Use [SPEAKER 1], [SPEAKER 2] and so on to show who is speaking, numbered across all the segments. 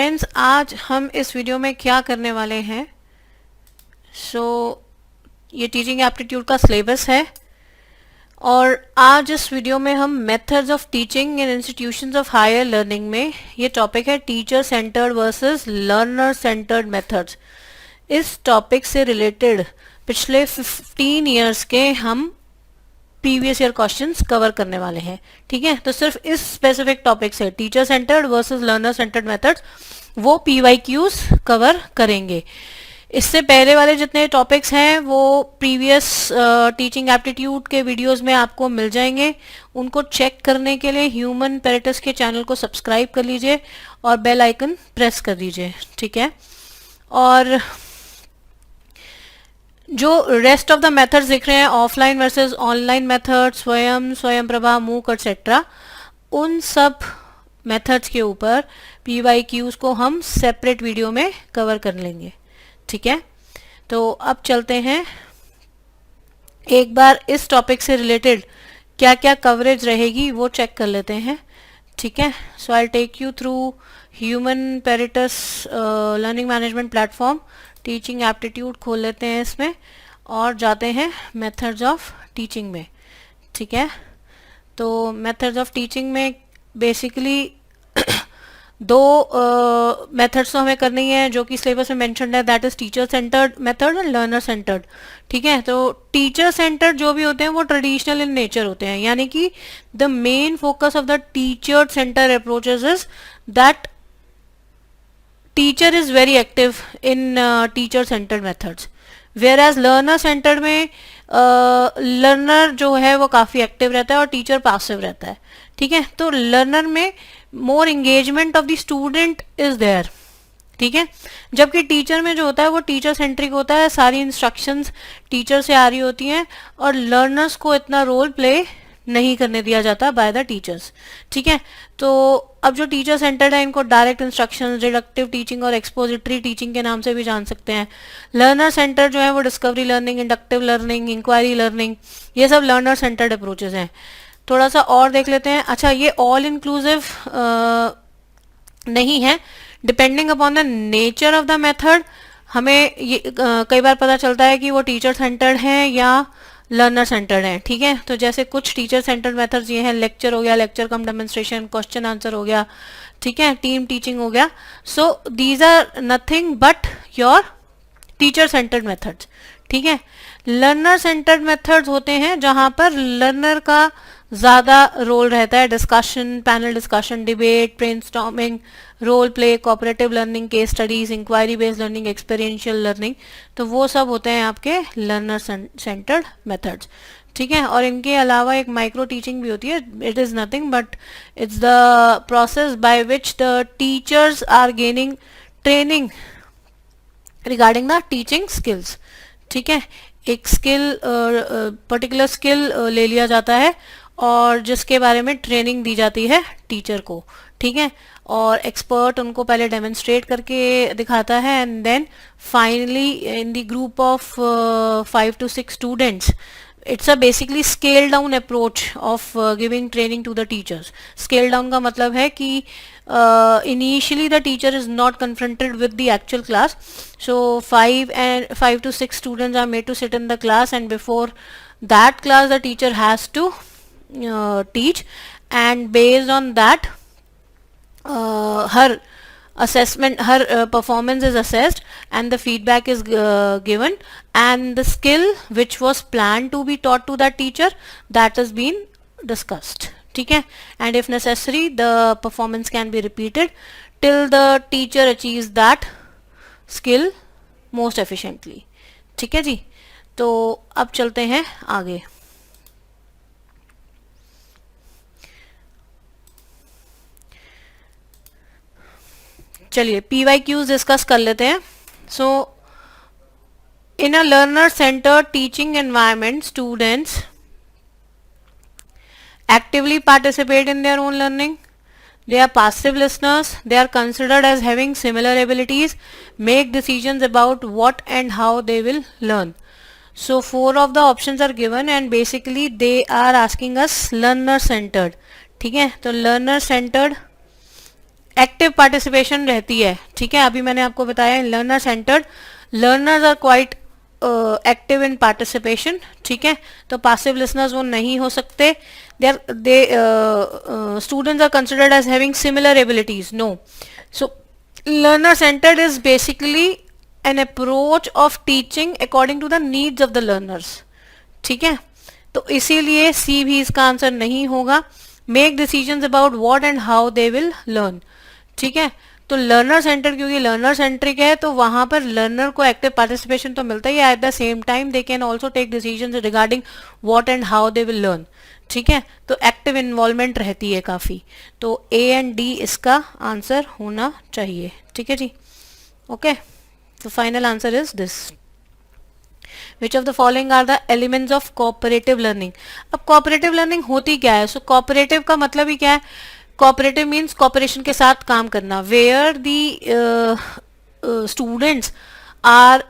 [SPEAKER 1] Friends, आज हम इस वीडियो में क्या करने वाले हैं। ये टीचिंग एप्टीट्यूड का सिलेबस है और आज इस वीडियो में हम methods of teaching in institutions of higher learning में ये टॉपिक है teacher centred versus learner centred methods. इस टॉपिक से रिलेटेड पिछले 15 इयर्स के हम प्रीवियस ईयर क्वेश्चंस कवर करने वाले हैं। ठीक है, तो सिर्फ इस स्पेसिफिक टॉपिक से teacher centred versus learner centred methods वो PYQs कवर करेंगे। इससे पहले वाले जितने टॉपिक्स हैं वो प्रीवियस टीचिंग एप्टीट्यूड के वीडियोस में आपको मिल जाएंगे। उनको चेक करने के लिए ह्यूमन पेरेटस के चैनल को सब्सक्राइब कर लीजिए और बेल आइकन प्रेस कर दीजिए। ठीक है, और जो रेस्ट ऑफ द मेथड्स दिख रहे हैं ऑफलाइन वर्सेस ऑनलाइन मेथड, स्वयं प्रभा, मूक एक्सेट्रा, उन सब मेथड्स के ऊपर PYQs को हम सेपरेट वीडियो में कवर कर लेंगे। ठीक है, तो अब चलते हैं एक बार इस टॉपिक से रिलेटेड क्या क्या कवरेज रहेगी वो चेक कर लेते हैं। ठीक है, so I take you through human Paretus learning management platform. Teaching aptitude खोल लेते हैं इसमें और जाते हैं मेथड्स ऑफ टीचिंग में। ठीक है, तो मेथड्स ऑफ टीचिंग में बेसिकली दो मेथड्स तो हमें करनी है जो कि सिलेबस में मेंशन्ड है, that is teacher centred method and learner centred. ठीक है, तो टीचर सेंटर्ड जो भी होते हैं वो ट्रेडिशनल इन नेचर होते हैं, यानी कि the main focus of the teacher centre approaches is that teacher is very active in teacher centered methods, whereas learner centered में learner जो है वो काफ़ी एक्टिव रहता है और टीचर passive रहता है। ठीक है, तो learner में more engagement of the student is there। ठीक है, जबकि टीचर में जो होता है वो टीचर सेंट्रिक होता है, सारी इंस्ट्रक्शंस टीचर से आ रही होती हैं और लर्नर्स को इतना रोल प्ले नहीं करने दिया जाता बाय द टीचर्स। ठीक है, तो अब जो टीचर सेंटर्ड है इनको डायरेक्ट इंस्ट्रक्शंस, डिडक्टिव टीचिंग और एक्सपोजिटरी टीचिंग के नाम से भी जान सकते हैं। लर्नर सेंटर जो है वो discovery learning, inductive learning, inquiry learning, ये सब लर्नर सेंटर्ड अप्रोचेस हैं। थोड़ा सा और देख लेते हैं। अच्छा, ये ऑल इंक्लूसिव नहीं है, depending upon the nature of the method हमें ये कई बार पता चलता है कि वो टीचर सेंटर्ड है या लर्नर सेंटर्ड है। ठीक है, तो जैसे कुछ टीचर सेंटर्ड मेथड्स ये हैं, लेक्चर हो गया, lecture cum demonstration, question answer हो गया, ठीक है, टीम टीचिंग हो गया। So these are nothing but your teacher centred methods. ठीक है, लर्नर सेंटर्ड मेथड्स होते हैं जहां पर लर्नर का ज़्यादा रोल रहता है, discussion, panel discussion, debate, brainstorming, role play, cooperative learning, case studies, inquiry based learning, experiential learning, तो वो सब होते हैं आपके लर्नर सेंटर्ड मेथड्स। ठीक है, और इनके अलावा एक माइक्रो टीचिंग भी होती है। It is nothing but it's the process by which the teachers are gaining training regarding the teaching skills. ठीक है, एक स्किल पर्टिकुलर स्किल ले लिया जाता है और जिसके बारे में ट्रेनिंग दी जाती है टीचर को। ठीक है, और एक्सपर्ट उनको पहले डेमोन्स्ट्रेट करके दिखाता है and then finally in the group of 5 to 6 students it's a basically scale down approach of giving training to the teachers. Scale down का मतलब है कि initially the teacher is not confronted with the actual class, so 5 to 6 students are made to sit in the class and before that class the teacher has to teach, and based on that her assessment, her performance is assessed and the feedback is given, and the skill which was planned to be taught to that teacher, that has been discussed. ठीक है, and if necessary the performance can be repeated till the teacher achieves that skill most efficiently. ठीक है जी, तो अब चलते हैं आगे। चलिए PYQs डिस्कस कर लेते हैं। So in a learner centred teaching environment students actively participate in their own learning, they are passive listeners, they are considered as having similar abilities, make decisions about what and how they will learn. So 4 of the options are given and basically they are asking us learner centered. ठीक है, तो learner centered active participation रहती है, ठीक है। अभी मैंने आपको बताया learner centred, learners are quite active in participation, ठीक है। तो पासिव लिसनर्स वो नहीं हो सकते। They students are considered as having similar abilities, no. So learner centered is basically an approach of teaching according to the needs of the learners, ठीक है। तो इसीलिए सी भी इसका आंसर नहीं होगा। Make decisions about what and how they will learn, ठीक है। तो लर्नर सेंटर, क्योंकि लर्नर सेंट्रिक है तो वहां पर लर्नर को एक्टिव पार्टिसिपेशन तो मिलता ही है, at the same time they can also take decisions regarding what and how they will learn, ठीक है। तो एक्टिव इन्वॉल्वमेंट रहती है काफी। तो ए एंड डी इसका आंसर होना चाहिए, ठीक है जी। ओके, तो final answer is this. Which of the following are the elements of cooperative learning. अब कोऑपरेटिव लर्निंग होती क्या है? सो कोऑपरेटिव का मतलब ही क्या है? कोऑपरेटिव मीन्स कोऑपरेशन के साथ काम करना, where the students are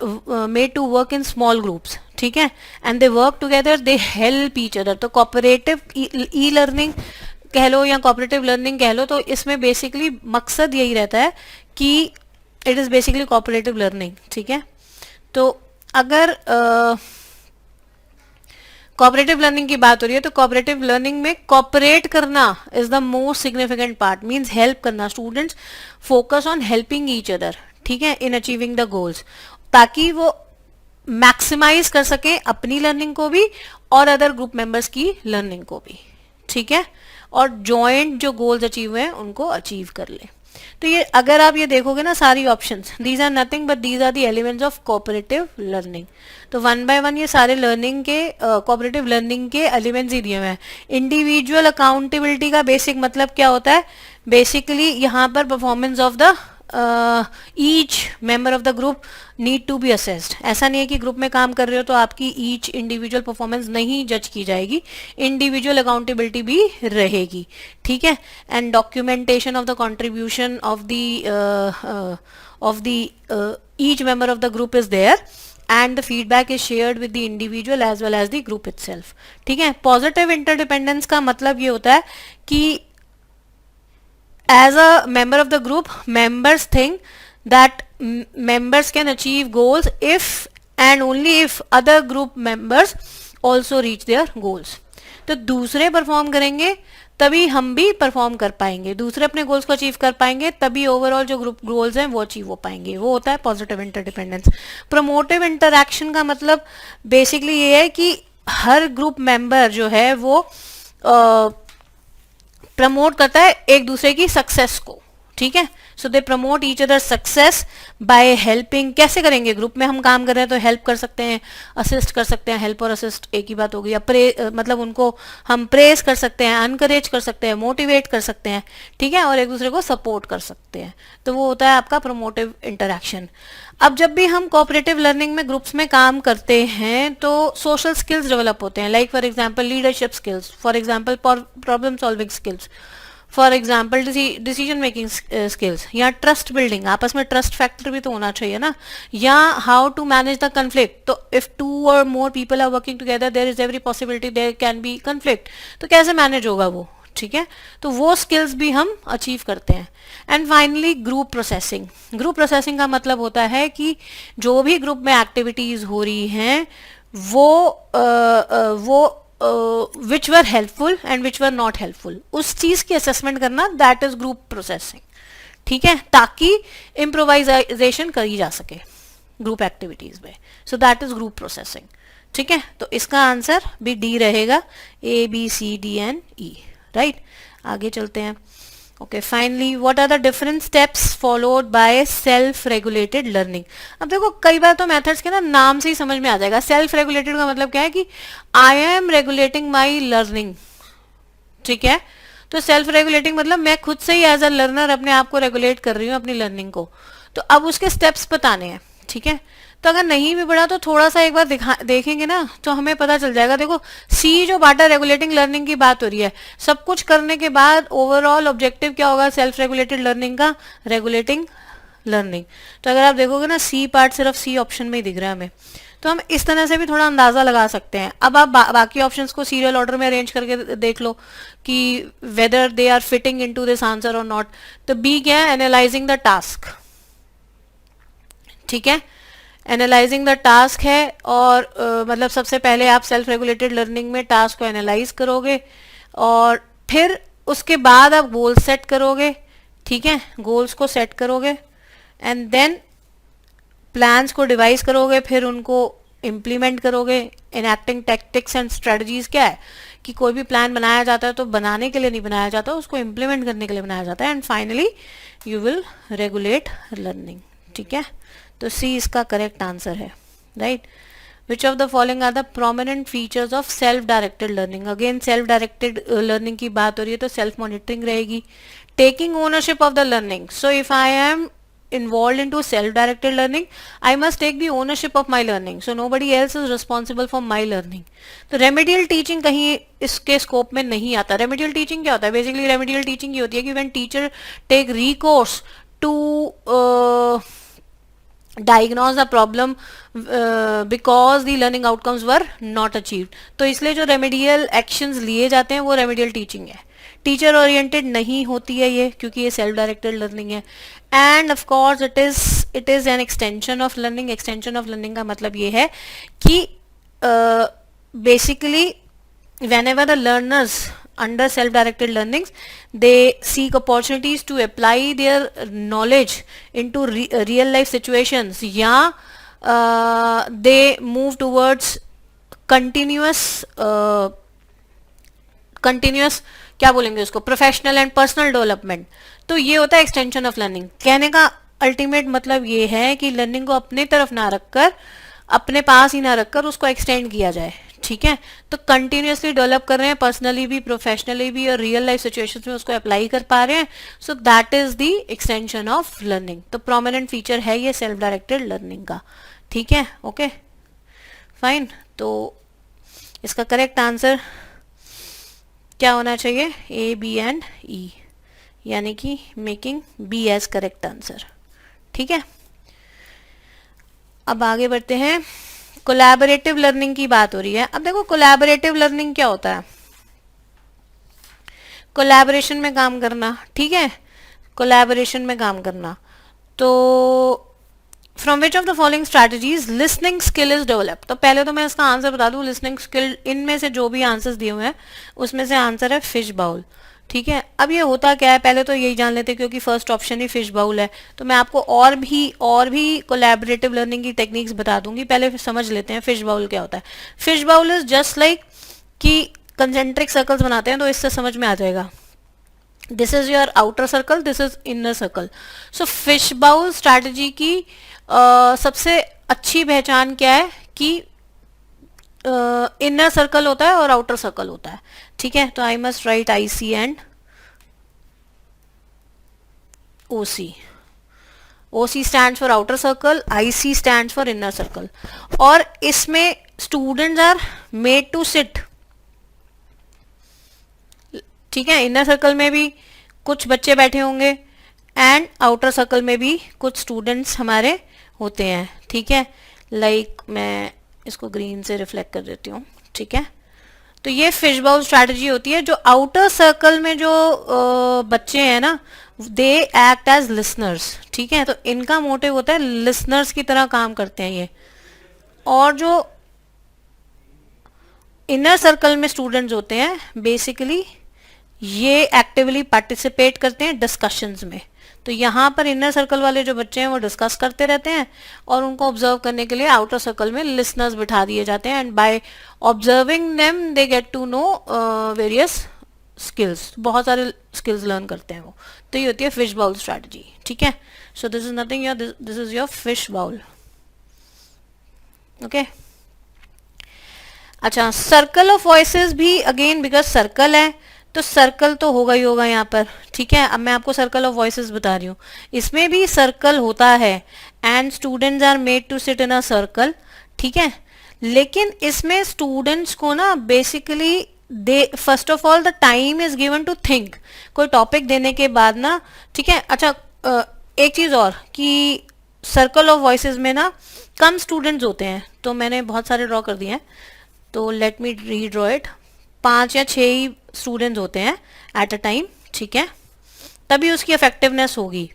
[SPEAKER 1] made to work in small groups, ठीक है, and they work together, they help each other. तो कोऑपरेटिव ई लर्निंग कह लो या कोऑपरेटिव लर्निंग कह लो, तो इसमें बेसिकली मकसद यही रहता है कि it is basically cooperative learning, ठीक है। तो अगर कोऑपरेटिव लर्निंग की बात हो रही है तो कोऑपरेटिव लर्निंग में कोऑपरेट करना is the most significant part, means help करना। Students focus on helping each other, ठीक है, इन अचीविंग द गोल्स, ताकि वो मैक्सिमाइज कर सके अपनी लर्निंग को भी और अदर ग्रुप मेंबर्स की लर्निंग को भी, ठीक है, और जॉइंट जो गोल्स अचीव हुए हैं उनको अचीव कर ले। तो ये अगर आप ये देखोगे ना सारी options, these are nothing but these are the elements of cooperative learning. तो वन बाय वन ये सारे लर्निंग के कोऑपरेटिव लर्निंग के एलिमेंट्स ही दिए हुए हैं। इंडिविजुअल अकाउंटेबिलिटी का बेसिक मतलब क्या होता है? बेसिकली यहाँ पर performance of the each member of the group need to be assessed. ऐसा नहीं है कि ग्रुप में काम कर रहे हो तो आपकी ईच इंडिविजुअल परफॉर्मेंस नहीं जज की जाएगी, इंडिविजुअल अकाउंटेबिलिटी भी रहेगी, ठीक है। And documentation of the contribution of the each member of the group is there and the feedback is shared with the individual as well as the group itself, ठीक है। पॉजिटिव इंटरडिपेंडेंस का मतलब ये होता है कि as a member of the group, members think that members can achieve goals if and only if other group members also reach their goals। तो दूसरे परफॉर्म करेंगे तभी हम भी परफॉर्म कर पाएंगे, दूसरे अपने गोल्स को अचीव कर पाएंगे तभी ओवरऑल जो ग्रुप गोल्स हैं वो अचीव हो पाएंगे। वो होता है पॉजिटिव इंटरडिपेंडेंस। प्रमोटिव इंटरैक्शन का मतलब बेसिकली ये है कि हर ग्रुप मेंबर जो है वो प्रमोट करता है एक दूसरे की सक्सेस को, ठीक है। So they promote each other success by helping. कैसे करेंगे? ग्रुप में हम काम कर रहे हैं तो हेल्प कर सकते हैं, असिस्ट कर सकते हैं। हेल्प और असिस्ट एक ही बात होगी। या मतलब उनको हम प्रेज कर सकते हैं, अनकरेज कर सकते हैं, मोटिवेट कर सकते हैं, ठीक है, और एक दूसरे को सपोर्ट कर सकते हैं। तो वो होता है आपका प्रमोटिव इंटरैक्शन। अब जब भी हम कोऑपरेटिव लर्निंग में ग्रुप्स में काम करते हैं तो सोशल स्किल्स डेवलप होते हैं, like for example leadership skills, for example problem solving skills, for example decision making skills, या ट्रस्ट बिल्डिंग, आपस में ट्रस्ट फैक्टर भी तो होना चाहिए ना, या how to manage the conflict. तो if 2 or more people are working together there is every possibility there can be conflict. तो कैसे मैनेज होगा वो, ठीक है। तो वो स्किल्स भी हम अचीव करते हैं। And finally group processing. Group processing का मतलब होता है कि जो भी ग्रुप में एक्टिविटीज हो रही हैं वो which were helpful and which were not helpful, उस चीज की असेसमेंट करना, दैट इज ग्रुप प्रोसेसिंग, ठीक है, ताकि इम्प्रोवाइजेशन करी जा सके ग्रुप एक्टिविटीज में। So that is group processing, ठीक है। तो इसका आंसर भी डी रहेगा, A B C D and E, right. आगे चलते हैं। Okay, finally what are the different steps followed by self regulated learning. अब देखो कई बार तो मेथड्स के ना नाम से ही समझ में आ जाएगा। सेल्फ रेगुलेटेड का मतलब क्या है कि I am regulating my learning, ठीक है। तो सेल्फ रेगुलेटिंग मतलब मैं खुद से ही एज अ लर्नर अपने आप को रेगुलेट कर रही हूँ अपनी लर्निंग को। तो अब उसके स्टेप्स बताने हैं, ठीक है। तो अगर नहीं भी पढ़ा तो थोड़ा सा एक बार देखेंगे ना तो हमें पता चल जाएगा। देखो सी जो बात है रेगुलेटिंग लर्निंग की बात हो रही है, सब कुछ करने के बाद ओवरऑल ऑब्जेक्टिव क्या होगा सेल्फ रेगुलेटेड लर्निंग का? Regulating learning. तो अगर आप देखोगे ना सी पार्ट सिर्फ सी ऑप्शन में ही दिख रहा है हमें। तो हम इस तरह से भी थोड़ा अंदाजा लगा सकते हैं. अब आप बाकी ऑप्शंस को सीरियल ऑर्डर में अरेंज करके देख लो कि whether they are fitting into this answer or not. तो बी क्या है, एनालाइजिंग द टास्क. ठीक है, एनालाइजिंग द टास्क है. और मतलब सबसे पहले आप सेल्फ रेगुलेटेड लर्निंग में टास्क को एनालाइज करोगे और फिर उसके बाद आप गोल सेट करोगे. ठीक है, गोल्स को सेट करोगे एंड देन प्लान्स को डिवाइस करोगे, फिर उनको इम्प्लीमेंट करोगे. इनएक्टिंग टैक्टिक्स एंड स्ट्रेटजीज क्या है कि कोई भी प्लान बनाया जाता है तो बनाने के लिए नहीं बनाया जाता, उसको इम्प्लीमेंट करने के लिए बनाया जाता है. And finally you will regulate learning. ठीक है, तो सी इसका करेक्ट आंसर है. Right. Which of the following are the prominent features of self directed learning. Again self directed learning की बात हो रही है तो सेल्फ मॉनिटरिंग रहेगी. Taking ownership of the learning. So if I am involved into self-directed learning, I must take the ownership of my learning. So nobody else is responsible for my learning. तो remedial teaching कहीं इसके scope में नहीं आता. remedial teaching क्या होता है? Basically remedial teaching ये होती है कि when teacher take recourse to diagnose the problem because the learning outcomes were not achieved. तो इसलिए जो remedial actions लिए जाते हैं वो remedial teaching है. टीचर ओरिएंटेड नहीं होती है ये, क्योंकि ये सेल्फ डायरेक्टेड लर्निंग है. End of course it is an extension of learning. Extension of learning का मतलब ये है कि basically whenever the learners under self-directed learnings they seek opportunities to apply their knowledge into real life situations, या they move towards continuous क्या बोलेंगे उसको, professional and personal development. तो ये होता है एक्सटेंशन ऑफ लर्निंग. कहने का अल्टीमेट मतलब ये है कि लर्निंग को अपने तरफ ना रखकर, अपने पास ही ना रखकर उसको एक्सटेंड किया जाए. ठीक है, तो कंटिन्यूसली डेवलप कर रहे हैं, पर्सनली भी प्रोफेशनली भी, और रियल लाइफ सिचुएशंस में उसको अप्लाई कर पा रहे हैं. सो that is the extension of learning. तो प्रोमिनेंट फीचर है ये सेल्फ डायरेक्टेड लर्निंग का. ठीक है, ओके फाइन. तो इसका करेक्ट आंसर क्या होना चाहिए? ए, बी एंड ई, यानी कि making B as correct answer. ठीक है, अब आगे बढ़ते हैं. कोलैबोरेटिव लर्निंग की बात हो रही है. अब देखो कोलैबोरेटिव लर्निंग क्या होता है? कोलैबोरेशन में काम करना. ठीक है, कोलैबोरेशन में काम करना. तो from which of the following strategies listening skill is develop. तो पहले तो मैं इसका आंसर बता दूं. लिसनिंग स्किल, इनमें से जो भी आंसर्स दिए हुए हैं उसमें से आंसर है फिश बाउल. ठीक है, अब ये होता क्या है, पहले तो यही जान लेते हैं क्योंकि फर्स्ट ऑप्शन ही फिश बाउल है. तो मैं आपको और भी कोलैबोरेटिव लर्निंग की टेक्निक्स बता दूंगी. पहले समझ लेते हैं फिश बाउल क्या होता है. Fish bowl is just like कि कंसेंट्रिक सर्कल्स बनाते हैं, तो इससे समझ में आ जाएगा. This is your outer circle, this is inner circle. So fish bowl strategy की सबसे अच्छी पहचान क्या है कि इनर सर्कल होता है और आउटर सर्कल होता है. ठीक है, तो I must write I C and O C. O C stand for outer circle, I C stand for inner circle. और इसमें students are made to sit. ठीक है, इनर सर्कल में भी कुछ बच्चे बैठे होंगे एंड आउटर सर्कल में भी कुछ स्टूडेंट्स हमारे होते हैं. ठीक है, लाइक मैं इसको ग्रीन से रिफ्लेक्ट कर देती हूँ. ठीक है, तो ये फिश बाउल स्ट्रैटेजी होती है. जो आउटर सर्कल में जो बच्चे हैं ना, दे एक्ट एज लिसनर्स. ठीक है, तो इनका मोटिव होता है लिसनर्स की तरह काम करते हैं ये. और जो इनर सर्कल में स्टूडेंट्स होते हैं बेसिकली ये एक्टिवली पार्टिसिपेट करते हैं डिस्कशंस में. तो यहाँ पर इनर सर्कल वाले जो बच्चे हैं वो डिस्कस करते रहते हैं और उनको ऑब्जर्व करने के लिए आउटर सर्कल में लिसनर्स बिठा दिए जाते हैं. And by observing them they get to know various skills. बहुत सारे स्किल्स लर्न करते हैं वो. तो ये होती है फिश बाउल स्ट्रैटेजी. ठीक है, so this is nothing, this is your fish bowl. Okay, अच्छा, सर्कल ऑफ वॉइसेस भी अगेन बिकॉज सर्कल है तो सर्कल तो होगा ही होगा यहाँ पर. ठीक है, अब मैं आपको सर्कल ऑफ वॉइसेस बता रही हूँ. इसमें भी सर्कल होता है and students are made to sit in a circle. ठीक है, लेकिन इसमें स्टूडेंट्स को ना basically they first of all the time is given to think. कोई टॉपिक देने के बाद ना, ठीक है, अच्छा एक चीज और कि सर्कल ऑफ वॉइसेस में ना कम स्टूडेंट्स होते हैं. तो मैंने बहुत सारे ड्रॉ कर दिए हैं, तो लेट मी रीड्रॉ इट। 5 या 6 ही स्टूडेंट्स होते हैं एट अ टाइम, ठीक है, तभी उसकी इफेक्टिवनेस होगी।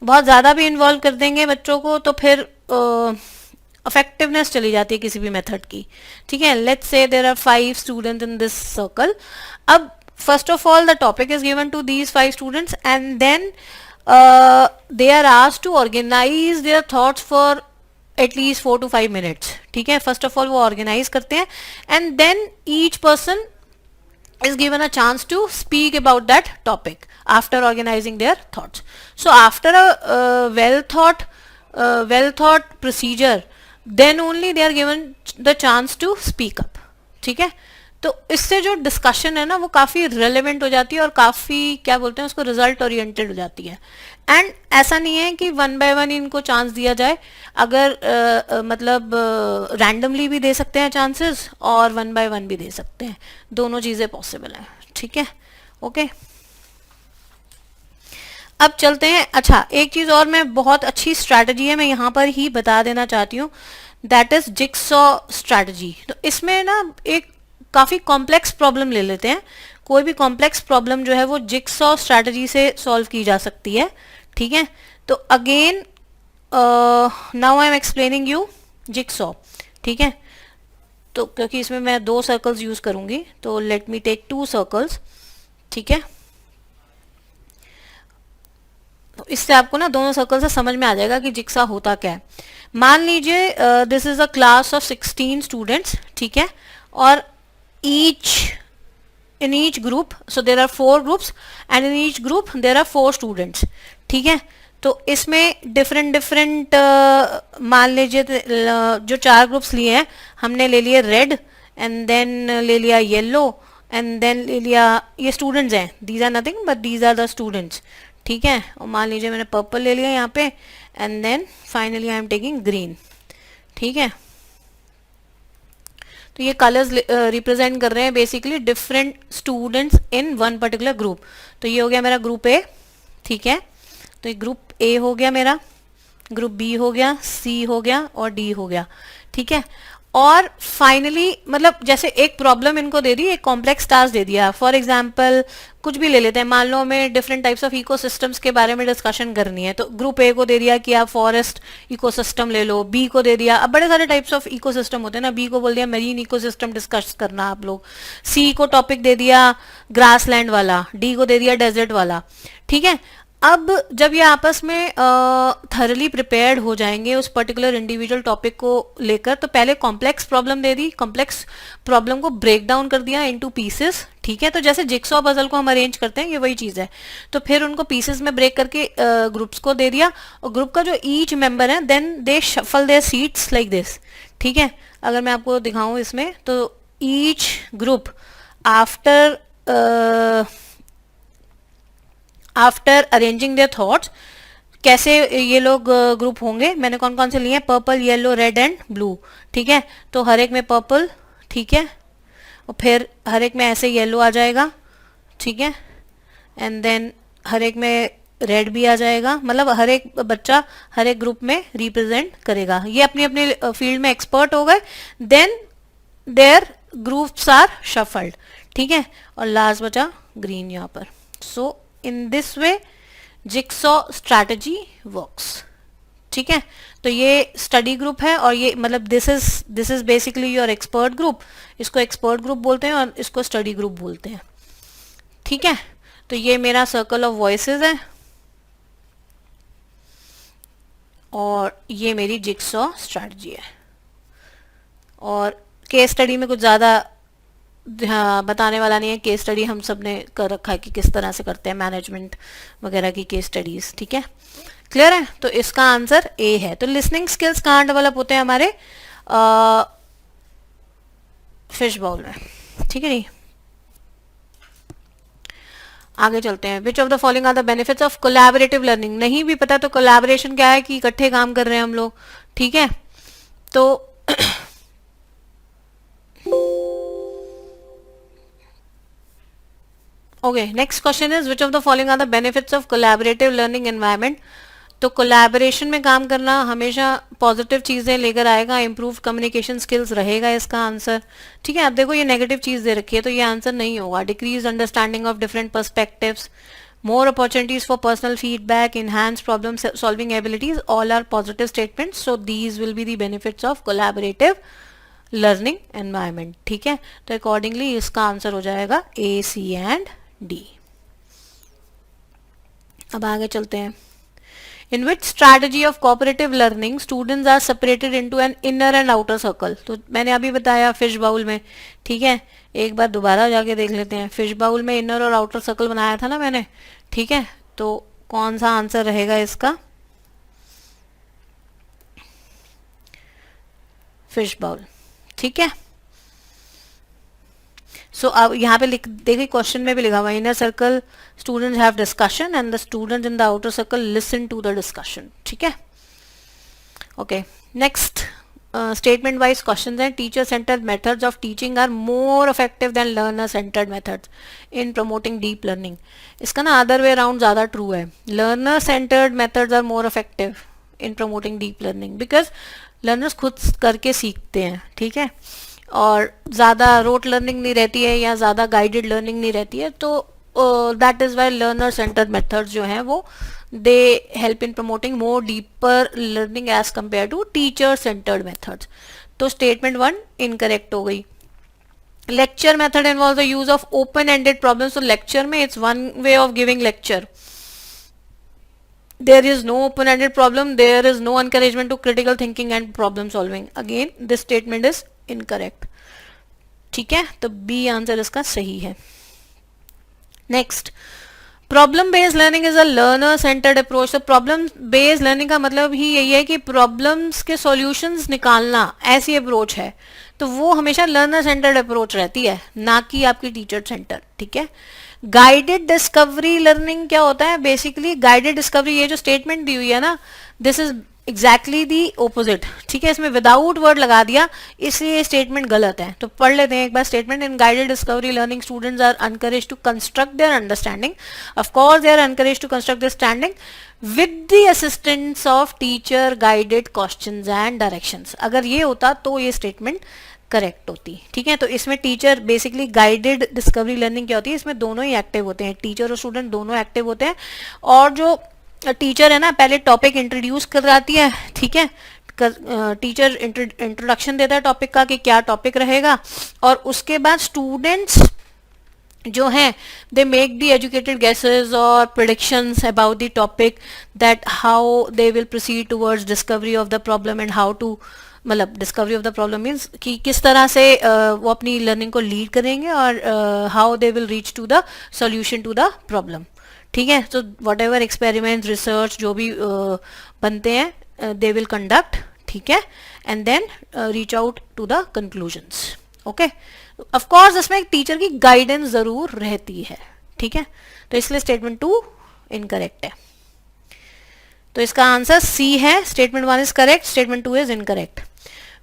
[SPEAKER 1] बहुत ज़्यादा भी इन्वॉल्व कर देंगे बच्चों को तो फिर इफेक्टिवनेस चली जाती है किसी भी मेथड की, ठीक है। Let's say there are 5 students in this circle. अब first of all the topic is given to these 5 students and then they are asked to organize their thoughts for at least 4 to 5 minutes, ठीक है। First of all वो organise करते हैं and then each person is given a chance to speak about that topic after organizing their thoughts. So after a well thought procedure, then only they are given the chance to speak up, ठीक है। तो इससे जो discussion है ना वो काफ़ी relevant हो जाती है और काफ़ी क्या बोलते हैं उसको रिजल्ट ओरिएंटेड हो जाती है। एंड ऐसा नहीं है कि 1 by 1 इनको चांस दिया जाए, अगर मतलब रैंडमली भी दे सकते हैं चांसेस और 1 by 1 भी दे सकते हैं, दोनों चीज़ें पॉसिबल हैं, ठीक है। ओके, अब चलते हैं। अच्छा, एक चीज़ और मैं बहुत अच्छी स्ट्रैटेजी है, मैं यहाँ पर ही बता देना चाहती हूँ, दैट इज जिक्सॉ स्ट्रैटेजी। तो इसमें ना एक काफ़ी कॉम्प्लेक्स प्रॉब्लम ले लेते हैं। कोई भी कॉम्प्लेक्स प्रॉब्लम जो है वो जिक्सॉ स्ट्रैटेजी से सॉल्व की जा सकती है, ठीक है। तो again now I am explaining you jigsaw, ठीक है। तो क्योंकि इसमें मैं 2 सर्कल्स यूज करूंगी, तो लेट मी टेक 2 सर्कल्स, ठीक है। तो इससे आपको ना दोनों सर्कल से समझ में आ जाएगा कि जिक्सा होता क्या है। मान लीजिए this is a class of 16 students, ठीक है, और in each group, so there are 4 groups and in each group there are 4 students, ठीक है। तो इसमें डिफरेंट मान लीजिए जो 4 ग्रुप्स लिए हैं, हमने ले लिए रेड एंड देन ले लिया येलो एंड देन ले लिया, ये स्टूडेंट्स हैं, these are nothing but these are the students, ठीक है। और मान लीजिए मैंने पर्पल ले लिया यहाँ पे and then finally I am taking green, ठीक है। तो ये कलर्स रिप्रेजेंट कर रहे हैं basically different students in one particular group. तो ये हो गया मेरा ग्रुप ए, ठीक है। तो ये ग्रुप ए हो गया मेरा, ग्रुप बी हो गया, सी हो गया और डी हो गया, ठीक है। और फाइनली मतलब जैसे एक प्रॉब्लम इनको दे दी, एक कॉम्प्लेक्स टास्क दे दिया। फॉर एग्जांपल कुछ भी ले लेते हैं, मान लो हमें डिफरेंट टाइप्स ऑफ इकोसिस्टम्स के बारे में डिस्कशन करनी है, तो ग्रुप ए को दे दिया कि आप फॉरेस्ट इकोसिस्टम ले लो, बी को दे दिया, अब बड़े सारे टाइप्स ऑफ इकोसिस्टम होते हैं ना, बी को बोल दिया मेरीन इकोसिस्टम डिस्कस करना आप लोग, सी को टॉपिक दे दिया ग्रासलैंड वाला, डी को दे दिया डेजर्ट वाला, ठीक है। अब जब ये आपस में थरली प्रिपेयर्ड हो जाएंगे उस पर्टिकुलर इंडिविजुअल टॉपिक को लेकर, तो पहले कॉम्प्लेक्स प्रॉब्लम दे दी, कॉम्प्लेक्स प्रॉब्लम को ब्रेक डाउन कर दिया इनटू पीसेस, ठीक है। तो जैसे जिक्सॉ पजल को हम अरेंज करते हैं, ये वही चीज़ है। तो फिर उनको पीसेस में ब्रेक करके ग्रुप्स को दे दिया, और ग्रुप का जो ईच मेंबर है then they shuffle their seats like this, ठीक है। अगर मैं आपको दिखाऊं इसमें, तो each group after arranging their thoughts, कैसे ये लोग ग्रुप होंगे, मैंने कौन कौन से लिए हैं, purple yellow red and blue, ठीक है। तो हर एक में पर्पल, ठीक है, और फिर हर एक में ऐसे येलो आ जाएगा, ठीक है, एंड देन हर एक में रेड भी आ जाएगा, मतलब हर एक बच्चा हर एक ग्रुप में रिप्रेजेंट करेगा। ये अपनी अपनी फील्ड में एक्सपर्ट हो गए, then their groups are shuffled, ठीक है। और लास्ट बचा ग्रीन यहाँ पर। So in this way jigsaw strategy works, ठीक है। तो ये स्टडी ग्रुप है और ये मतलब this is basically your expert group, इसको एक्सपर्ट ग्रुप बोलते हैं और इसको स्टडी ग्रुप बोलते हैं, ठीक है। तो ये मेरा सर्कल ऑफ वॉइसेस है और ये मेरी जिक्सॉ स्ट्रैटेजी है। और केस स्टडी में कुछ ज़्यादा बताने वाला नहीं है, केस स्टडी हम सब ने कर रखा है कि किस तरह से करते हैं मैनेजमेंट वगैरह की केस स्टडीज, ठीक है। क्लियर है? तो इसका आंसर ए है। तो लिसनिंग स्किल्स कहाँ डेवलप होते हैं हमारे फिश बाउल में, ठीक है जी। आगे चलते हैं। Which of the following are the benefits of collaborative learning. नहीं भी पता तो कोलैबोरेशन क्या है कि इकट्ठे काम कर रहे हैं हम लोग, ठीक है। तो okay, next question is which of the following are the benefits of collaborative learning environment. तो कोलैबोरेशन में काम करना हमेशा पॉजिटिव चीजें लेकर आएगा, इम्प्रूव कम्युनिकेशन स्किल्स रहेगा इसका आंसर। ठीक है, अब देखो ये नेगेटिव चीज दे रखी है तो ये आंसर नहीं होगा। Decrease understanding of different perspectives, more opportunities for personal feedback, enhanced problem solving abilities, all are positive statements, so these will be the benefits of collaborative learning environment। ठीक है, तो accordingly इसका आंसर हो जाएगा A, C and D। अब आगे चलते हैं। In which strategy of cooperative learning students are separated into an inner and outer circle? तो मैंने अभी बताया फिश बाउल में। ठीक है, एक बार दोबारा जाके देख लेते हैं। फिश बाउल में इनर और आउटर सर्कल बनाया था ना मैंने। ठीक है, तो कौन सा आंसर रहेगा इसका? Fish bowl. ठीक है, सो अब यहाँ पे देखिए क्वेश्चन में भी लिखा हुआ inner circle students have discussion and the students in the outer circle listen to the discussion. ठीक है, okay. Next statement wise question है। Teacher centred methods of teaching are more effective than learner centred methods in promoting deep learning. इसका ना other way around ज्यादा true है। Learner centred methods are more effective in promoting deep learning because learners खुद करके सीखते हैं। ठीक है, और ज़्यादा रोट लर्निंग नहीं रहती है या ज़्यादा गाइडेड लर्निंग नहीं रहती है, तो that is why learner centred methods जो हैं वो they help in promoting more deeper learning as compare to teacher centred methods. तो स्टेटमेंट 1 इनकरेक्ट हो गई। Lecture method involve the use of open ended problems. तो लेक्चर में it's one way of giving lecture, there is no open-ended problem, there is no encouragement to critical thinking and problem solving. Again this statement is incorrect। ठीक है, तो B answer इसका सही है। Next, problem based learning is a learner centred approach. तो problem based learning का मतलब ही यही है कि प्रॉब्लम्स के सॉल्यूशंस निकालना, ऐसी अप्रोच है। तो वो हमेशा लर्नर सेंटर्ड अप्रोच रहती है, ना कि आपकी टीचर सेंटर। ठीक है, गाइडेड डिस्कवरी लर्निंग क्या होता है? बेसिकली गाइडेड डिस्कवरी, ये जो स्टेटमेंट दी हुई है ना, this is exactly the opposite. ठीक है, इसमें विदाउट वर्ड लगा दिया इसलिए ये स्टेटमेंट गलत है। तो पढ़ लेते हैं एक बार statement. In guided discovery learning students are encourage to construct their understanding, of course they are encourage to construct their standing with the assistance of teacher guided questions and directions. अगर ये होता तो ये स्टेटमेंट करेक्ट होती। ठीक है, तो इसमें teacher basically guided discovery learning क्या होती है, इसमें दोनों ही एक्टिव होते हैं, टीचर और स्टूडेंट दोनों एक्टिव होते हैं। और जो टीचर है ना, पहले टॉपिक इंट्रोड्यूस कराती है। ठीक है, टीचर इंट्रोडक्शन देता है टॉपिक का कि क्या टॉपिक रहेगा, और उसके बाद स्टूडेंट्स जो हैं they make the educated guesses और predictions about the topic, that how they will proceed towards discovery of the problem and how to, मतलब discovery of the problem means कि किस तरह से वो अपनी लर्निंग को लीड करेंगे और how they will reach to the solution to the problem. ठीक है, तो वट एवर एक्सपेरिमेंट रिसर्च जो भी बनते हैं दे विल कंडक्ट। ठीक है, and then reach out to the conclusions. Okay, of course इसमें एक टीचर की गाइडेंस जरूर रहती है। ठीक है, तो इसलिए स्टेटमेंट 2 इनकरेक्ट है। तो इसका आंसर सी है। Statement 1 is correct, statement 2 is incorrect.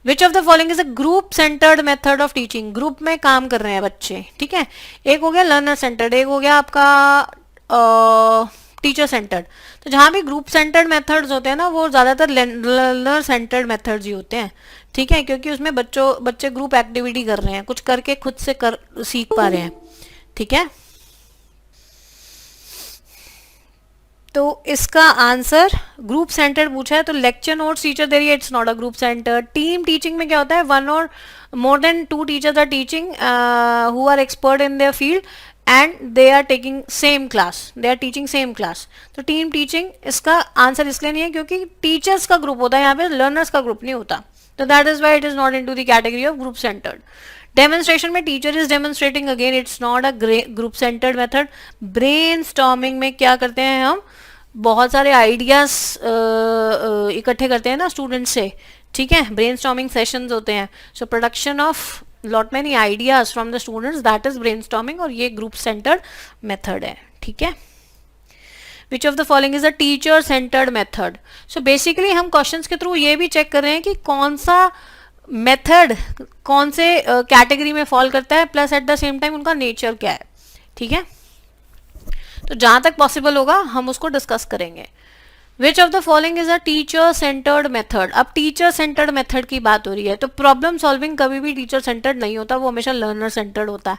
[SPEAKER 1] Which of the following is a group centred method of teaching? Group में काम कर रहे हैं बच्चे। ठीक है, एक हो गया लर्नर सेंटर्ड, एक हो गया आपका टीचर सेंटर्ड। तो जहां भी ग्रुप सेंटर्ड मेथड्स होते हैं ना, वो ज्यादातर लर्नर सेंटर्ड मेथड्स ही होते हैं। ठीक है, क्योंकि उसमें बच्चे ग्रुप एक्टिविटी कर रहे हैं, कुछ करके खुद से सीख पा रहे हैं। ठीक है, तो इसका आंसर ग्रुप सेंटर्ड पूछा है, तो लेक्चर नोट्स टीचर दे रही है, it's not a group centred. Team teaching में क्या होता है? 1 or more than 2 teachers are teaching who are expert in their field and they are taking same class, they are teaching same class. तो team teaching इसका answer इसलिए नहीं है क्योंकि टीचर्स का ग्रुप होता है, यहाँ पे लर्नर्स का ग्रुप नहीं होता। तो that is why it is not in to the category of group centred. Demonstration में teacher is demonstrating, again it's not a group centred method. Brainstorming में क्या करते हैं हम? बहुत सारे आइडियाज इकट्ठे करते हैं ना स्टूडेंट से। ठीक है, ब्रेन स्टॉर्मिंग सेशंस होते हैं। So production of lot many ideas from the students, that is brain storming, और ये ग्रुप सेंटर्ड मेथड है। ठीक है, which of the following is a teacher centred method? So basically हम क्वेश्चंस के through ये भी चेक कर रहे हैं कि कौन सा मेथड कौन से कैटेगरी में फॉल करता है, plus eight the same time उनका नेचर क्या है। ठीक है, तो जहां तक पॉसिबल होगा हम उसको डिस्कस करेंगे। विच of the following is a teacher centred method. अब टीचर सेंटर्ड मेथड की बात हो रही है, तो प्रॉब्लम सॉल्विंग कभी भी टीचर सेंटर्ड नहीं होता, वो हमेशा लर्नर सेंटर्ड होता है,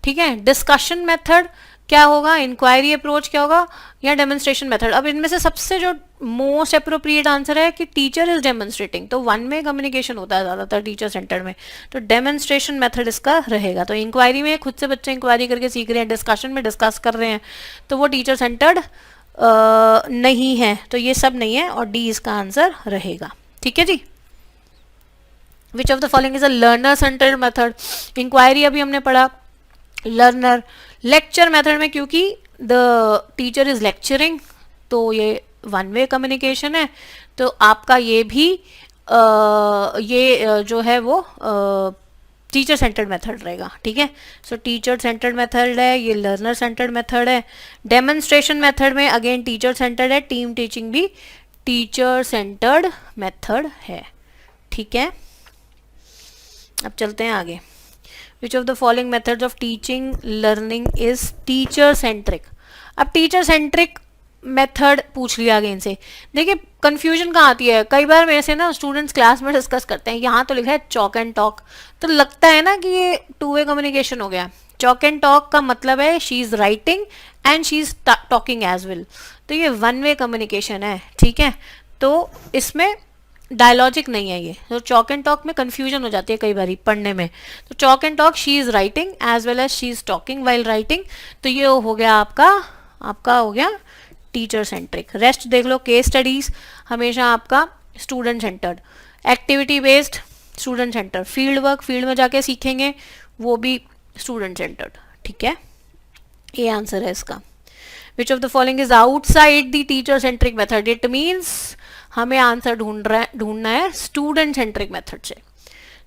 [SPEAKER 1] ठीक है। डिस्कशन मेथड क्या होगा, इंक्वायरी अप्रोच क्या होगा, या डेमोन्स्ट्रेशन मेथड। अब इनमें से सबसे जो मोस्ट अप्रोप्रिएट आंसर है कि टीचर इज डेमोन्स्ट्रेटिंग, तो वन वे कम्युनिकेशन होता है ज़्यादातर टीचर सेंटर में, तो डेमोन्स्ट्रेशन मेथड इसका रहेगा। तो इंक्वायरी में खुद से बच्चे इंक्वायरी करके सीख रहे हैं, डिस्कशन में डिस्कस कर रहे हैं, तो वो टीचर सेंटर्ड नहीं है, तो ये सब नहीं है, और डी इसका आंसर रहेगा, ठीक है जी। Which of the following is a learner centred method. Inquiry अभी हमने पढ़ा, लर्नर। लेक्चर मेथड में क्योंकि द टीचर इज लेक्चरिंग, तो ये वन वे कम्युनिकेशन है, तो आपका ये भी जो है वो टीचर सेंटर्ड मेथड रहेगा, ठीक है। सो टीचर सेंटर्ड मेथड है, ये लर्नर सेंटर्ड मेथड है। डेमोन्स्ट्रेशन मेथड में अगेन टीचर सेंटर्ड है, टीम टीचिंग भी टीचर सेंटर्ड मेथड है, ठीक है। अब चलते हैं आगे। विच of the following methods of teaching learning is teacher centric. अब टीचर सेंट्रिक मेथड पूछ लिया गया इनसे। देखिए कंफ्यूजन कहाँ आती है, कई बार मेरे से ना स्टूडेंट्स क्लास में डिस्कस करते हैं, यहाँ तो लिखा है चॉक एंड टॉक, तो लगता है ना कि ये टू वे कम्युनिकेशन हो गया। चॉक एंड टॉक का मतलब है she is writing and she is talking as well, तो ये वन वे कम्युनिकेशन है, ठीक है। तो इसमें डायलॉजिक नहीं है ये, तो चॉक एंड टॉक में कंफ्यूजन हो जाती है कई बार पढ़ने में। तो chalk and talk she is writing as well as she is talking while writing, तो ये हो गया आपका हो गया टीचर सेंट्रिक। रेस्ट देख लो, केस स्टडीज हमेशा आपका student centred, activity based student centre, field work field में जाके सीखेंगे वो भी स्टूडेंट सेंटर्ड, ठीक है। ये आंसर है इसका। विच of the following is outside the teacher centric method. It means हमें आंसर ढूंढना है स्टूडेंट सेंट्रिक मेथड से।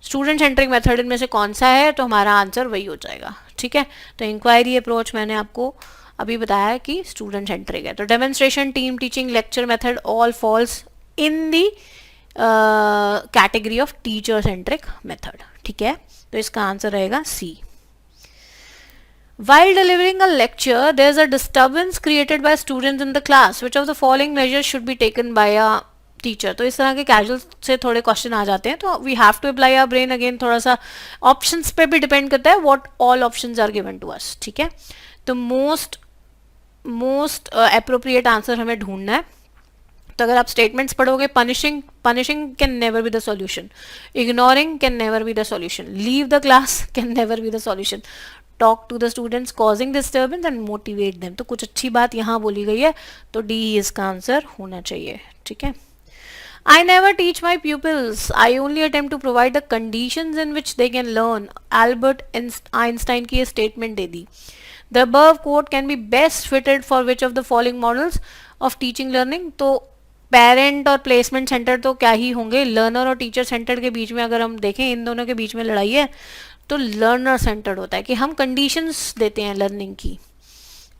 [SPEAKER 1] स्टूडेंट सेंट्रिक मेथड इनमें से कौन सा है, तो हमारा आंसर वही हो जाएगा, ठीक है। तो इंक्वायरी अप्रोच मैंने आपको अभी बताया कि स्टूडेंट सेंट्रिक है। तो demonstration, team teaching, lecture method all falls in the category of teacher centric method, ठीक है। तो इसका आंसर रहेगा सी। While delivering a lecture, there is a disturbance created by students in the class. Which of the following measures should be taken by a teacher? तो इस तरह के casual से थोड़े क्वेश्चन आ जाते हैं, तो we have to apply our brain again, थोड़ा सा ऑप्शंस पे भी डिपेंड करता है, what all options are given to us, ठीक है। तो मोस्ट अप्रोप्रिएट आंसर हमें ढूंढना है। तो अगर आप स्टेटमेंट्स पढ़ोगे, punishing can never be the solution, ignoring can never be the solution, leave the class can never be the solution, talk to the students causing disturbance and motivate them, तो कुछ अच्छी बात यहाँ बोली गई है, तो डी इसका आंसर होना चाहिए, ठीक है। I never teach my pupils. I only attempt to provide the conditions in which they can learn. Albert Einstein की ये statement they the. The above quote can be best fitted for which of the following models of teaching learning? तो parent और placement centre तो क्या ही होंगे, learner और teacher centre के बीच में अगर हम देखें, इन दोनों के बीच में लड़ाई है, तो लर्नर सेंटर्ड होता है कि हम कंडीशंस देते हैं लर्निंग की,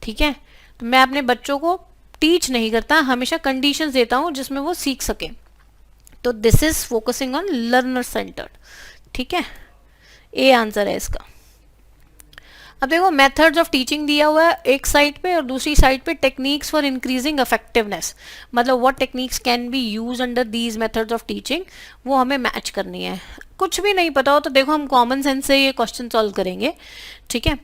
[SPEAKER 1] ठीक है। तो मैं अपने बच्चों को टीच नहीं करता, हमेशा कंडीशंस देता हूँ जिसमें वो सीख सके, तो this is focusing on learner centred, ठीक है। ए आंसर है इसका। अब देखो मेथड्स ऑफ टीचिंग दिया हुआ है एक साइड पे, और दूसरी साइड पे टेक्निक्स फॉर इंक्रीजिंग इफेक्टिवनेस, मतलब what techniques can be use under these methods of teaching, वो हमें मैच करनी है। कुछ भी नहीं पता हो तो देखो हम कॉमन सेंस से ये क्वेश्चन सॉल्व करेंगे, ठीक है।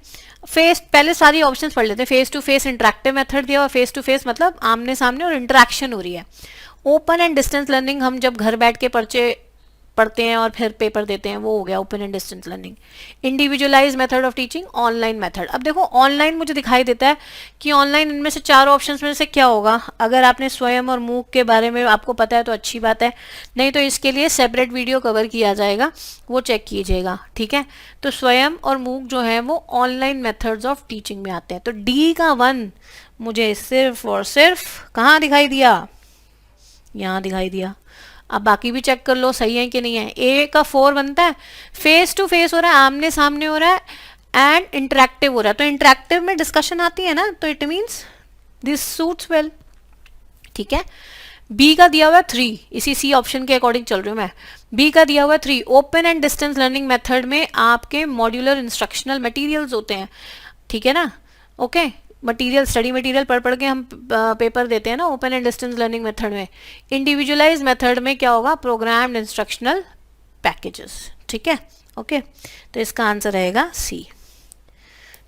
[SPEAKER 1] पहले सारी ऑप्शंस पढ़ लेते हैं। Face to face interactive method दिया हुआ, फेस टू फेस मतलब आमने सामने और इंटरेक्शन हो रही है। ओपन एंड डिस्टेंस लर्निंग हम जब घर बैठ के पढ़ते हैं और फिर पेपर देते हैं, वो हो गया open and distance learning. Individualise method of teaching, online method. अब देखो ऑनलाइन मुझे दिखाई देता है कि ऑनलाइन इनमें से चारों ऑप्शंस में से क्या होगा। अगर आपने स्वयं और मूक के बारे में आपको पता है तो अच्छी बात है, नहीं तो इसके लिए सेपरेट वीडियो कवर किया जाएगा, वो चेक कीजिएगा, ठीक है। तो स्वयं और मूक जो है वो ऑनलाइन मेथड्स ऑफ टीचिंग में आते हैं। तो डी का 1 मुझे सिर्फ और सिर्फ कहाँ दिखाई दिया, यहाँ दिखाई दिया। अब बाकी भी चेक कर लो सही है कि नहीं है। ए का 4 बनता है, फेस टू फेस हो रहा है, आमने सामने हो रहा है एंड इंटरेक्टिव हो रहा है। तो इंटरेक्टिव में डिस्कशन आती है ना, तो it means this suits well, ठीक है। बी का दिया हुआ है 3, इसी सी ऑप्शन के अकॉर्डिंग चल रही हूँ मैं। बी का दिया हुआ है 3, open and distance learning method में आपके मॉड्यूलर इंस्ट्रक्शनल मटेरियल्स होते हैं, ठीक है ना, ओके। मटेरियल, स्टडी मटेरियल पढ़ पढ़ के हम पेपर देते हैं ना open and distance learning method में। इंडिविजुअलाइज मेथड में क्या होगा, प्रोग्राम्ड इंस्ट्रक्शनल पैकेजेस, ठीक है, ओके। तो इसका आंसर रहेगा C.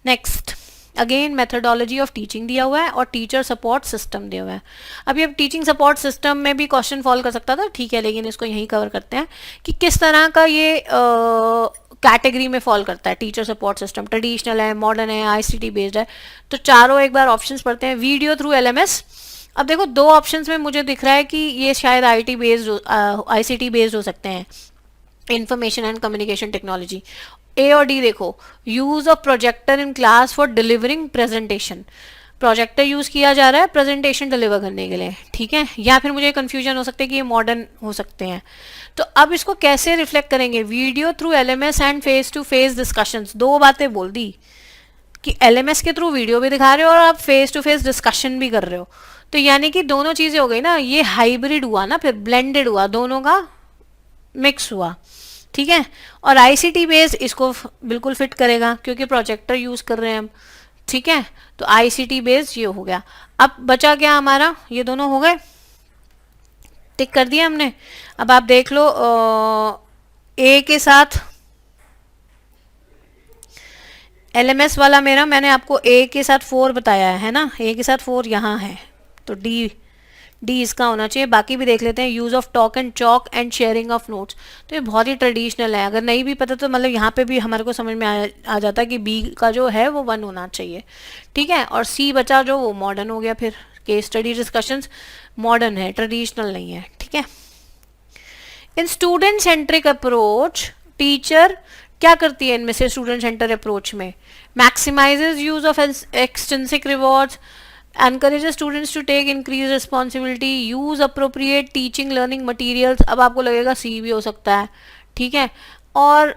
[SPEAKER 1] Next, again methodology of teaching दिया हुआ है और टीचर सपोर्ट सिस्टम दिया हुआ है। अभी अब टीचिंग सपोर्ट सिस्टम में भी क्वेश्चन फॉल कर सकता था, ठीक है, लेकिन इसको यहीं कवर करते हैं कि किस तरह का ये कैटेगरी में फॉल करता है टीचर सपोर्ट सिस्टम। ट्रेडिशनल है, मॉडर्न है, आईसीटी बेस्ड है। तो चारों एक बार ऑप्शंस पढ़ते हैं। वीडियो थ्रू एलएमएस, अब देखो दो ऑप्शंस में मुझे दिख रहा है कि ये शायद आईटी बेस्ड, आईसीटी बेस्ड हो सकते हैं, इंफॉर्मेशन एंड कम्युनिकेशन टेक्नोलॉजी। ए और डी देखो, use of projector in class for delivering presentation, projector use किया जा रहा है प्रेजेंटेशन डिलीवर करने के लिए, ठीक है। या फिर मुझे कंफ्यूजन हो सकता है कि ये मॉडर्न हो सकते हैं। तो अब इसको कैसे रिफ्लेक्ट करेंगे, video through LMS and face to face discussions. दो बातें बोल दी कि एलएमएस के थ्रू वीडियो भी दिखा रहे हो और आप फेस टू फेस डिस्कशन भी कर रहे हो। तो यानी कि दोनों चीजें हो गई ना, ये हाइब्रिड हुआ ना, फिर ब्लेंडेड हुआ, दोनों का मिक्स हुआ, ठीक है। और आईसीटी बेस्ड इसको बिल्कुल फिट करेगा क्योंकि प्रोजेक्टर यूज कर रहे हैं हम, ठीक है। तो आईसीटी बेस्ड ये हो गया। अब बचा क्या हमारा, ये दोनों हो गए, टिक कर दिया हमने। अब आप देख लो ए के साथ एलएमएस वाला मेरा, मैंने आपको ए के साथ 4 बताया है ना, ए के साथ 4 यहाँ है, तो डी इसका होना चाहिए। बाकी भी देख लेते हैं। Use of talk and chalk and sharing of notes, तो ये बहुत ही ट्रेडिशनल है। अगर नहीं भी पता तो मतलब यहाँ पे भी हमारे को समझ में आ जाता है कि बी का जो है वो 1 होना चाहिए, ठीक है। और सी बचा जो, वो मॉडर्न हो गया। फिर केस स्टडी डिस्कशंस मॉडर्न है, ट्रेडिशनल नहीं है, ठीक है। In student centric approach, teacher क्या करती है इनमें से स्टूडेंट सेंटर अप्रोच में, maximises use of extrinsic rewards, encourages students to take increased responsibility, use appropriate teaching learning materials। अब आपको लगेगा सी भी हो सकता है, ठीक है, और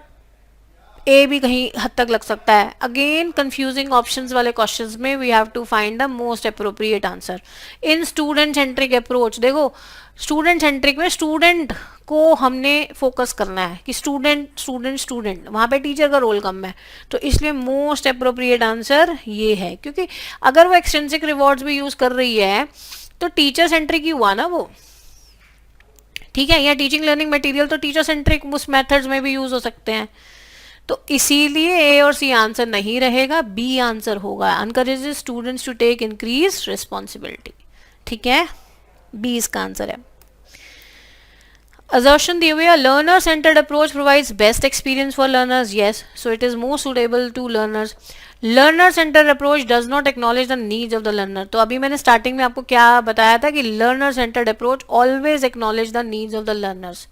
[SPEAKER 1] ए भी कहीं हद तक लग सकता है। अगेन कंफ्यूजिंग ऑप्शंस वाले क्वेश्चंस में we have to find the most appropriate answer. In student centric approach, देखो स्टूडेंट सेंट्रिक में स्टूडेंट को हमने फोकस करना है कि स्टूडेंट स्टूडेंट स्टूडेंट, वहाँ पे टीचर का रोल कम है, तो इसलिए मोस्ट अप्रोप्रिएट आंसर ये है। क्योंकि अगर वो एक्सटेंसिक रिवॉर्ड्स भी यूज कर रही है तो टीचर सेंट्रिक ही हुआ ना वो, ठीक है। या टीचिंग लर्निंग मटेरियल तो टीचर सेंट्रिक उस मेथड्स में भी यूज हो सकते हैं। तो इसीलिए ए और सी आंसर नहीं रहेगा, बी आंसर होगा। Encourages students to take increase responsibility, ठीक है, बी इसका आंसर है। Assertion दिए हुए, learner centered approach provides best experience for learners, yes, so it is more suitable to learners. Learner centered approach does not acknowledge the needs of the learner। तो अभी मैंने starting में आपको क्या बताया था कि learner centered approach always acknowledge the needs of the learners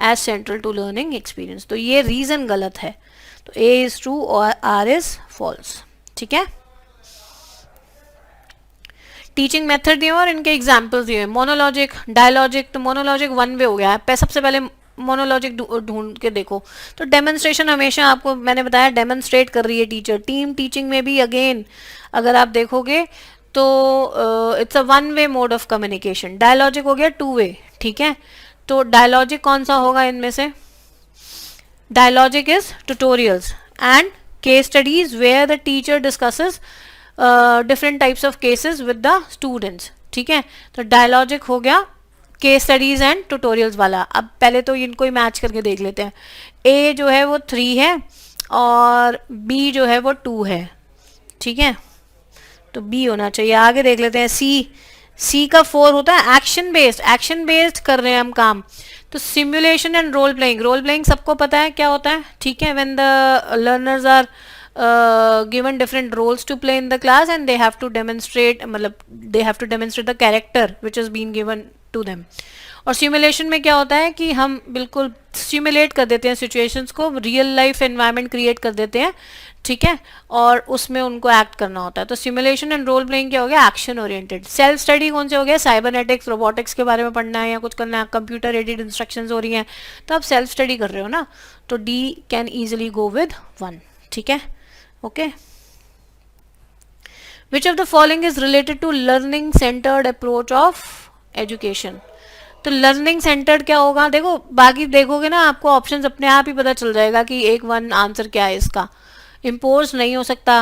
[SPEAKER 1] as central to learning experience। तो ये रीजन गलत है, तो A is true और R is false, ठीक है। टीचिंग मेथड दिए और इनके एग्जाम्पल्स दिए, मोनोलॉजिक, डायलॉजिक। तो मोनोलॉजिक 1 वे हो गया है, सबसे पहले मोनोलॉजिक ढूंढ के देखो। तो डेमोन्स्ट्रेशन हमेशा आपको मैंने बताया डेमोन्स्ट्रेट कर रही है टीचर। टीम टीचिंग में भी अगेन अगर आप देखोगे तो it's a 1 way mode of communication. Dialogic हो गया 2 वे, ठीक है। तो डायलॉजिक कौन सा होगा इनमें से, dialogic is tutorials and case studies where the teacher discusses different types of cases with the students, ठीक है। तो डायलॉजिक हो गया केस स्टडीज एंड ट्यूटोरियल्स वाला। अब पहले तो इनको ही मैच करके देख लेते हैं। ए जो है वो 3 है और बी जो है वो 2 है, ठीक है, तो बी होना चाहिए। आगे देख लेते हैं। सी का 4 होता है एक्शन बेस्ड कर रहे हैं हम काम। तो सिमुलेशन एंड रोल प्लेइंग सबको पता है क्या होता है, ठीक है। When the learners are given different roles to play in the class and they have to demonstrate, मतलब they have to demonstrate the character which has been given to them। और सिमुलेशन में क्या होता है कि हम बिल्कुल सिमुलेट कर देते हैं सिचुएशंस को, रियल लाइफ एनवायरनमेंट क्रिएट कर देते हैं, ठीक है, और उसमें उनको एक्ट करना होता है। तो सिमुलेशन एंड रोल प्लेइंग क्या हो गया, एक्शन ओरिएंटेड। सेल्फ स्टडी कौन से हो गया, साइबरनेटिक्स, रोबोटिक्स के बारे में पढ़ना है या कुछ करना है, कंप्यूटर एडेड इंस्ट्रक्शंस हो रही हैं, तो आप सेल्फ स्टडी कर रहे हो ना, तो D can easily go with 1, ठीक है, okay. Which of the following is related to learning centered approach of education? तो लर्निंग सेंटर्ड क्या होगा, देखो बाकी देखोगे ना आपको ऑप्शंस अपने आप ही पता चल जाएगा कि 1 आंसर क्या है इसका। इम्पोज नहीं हो सकता,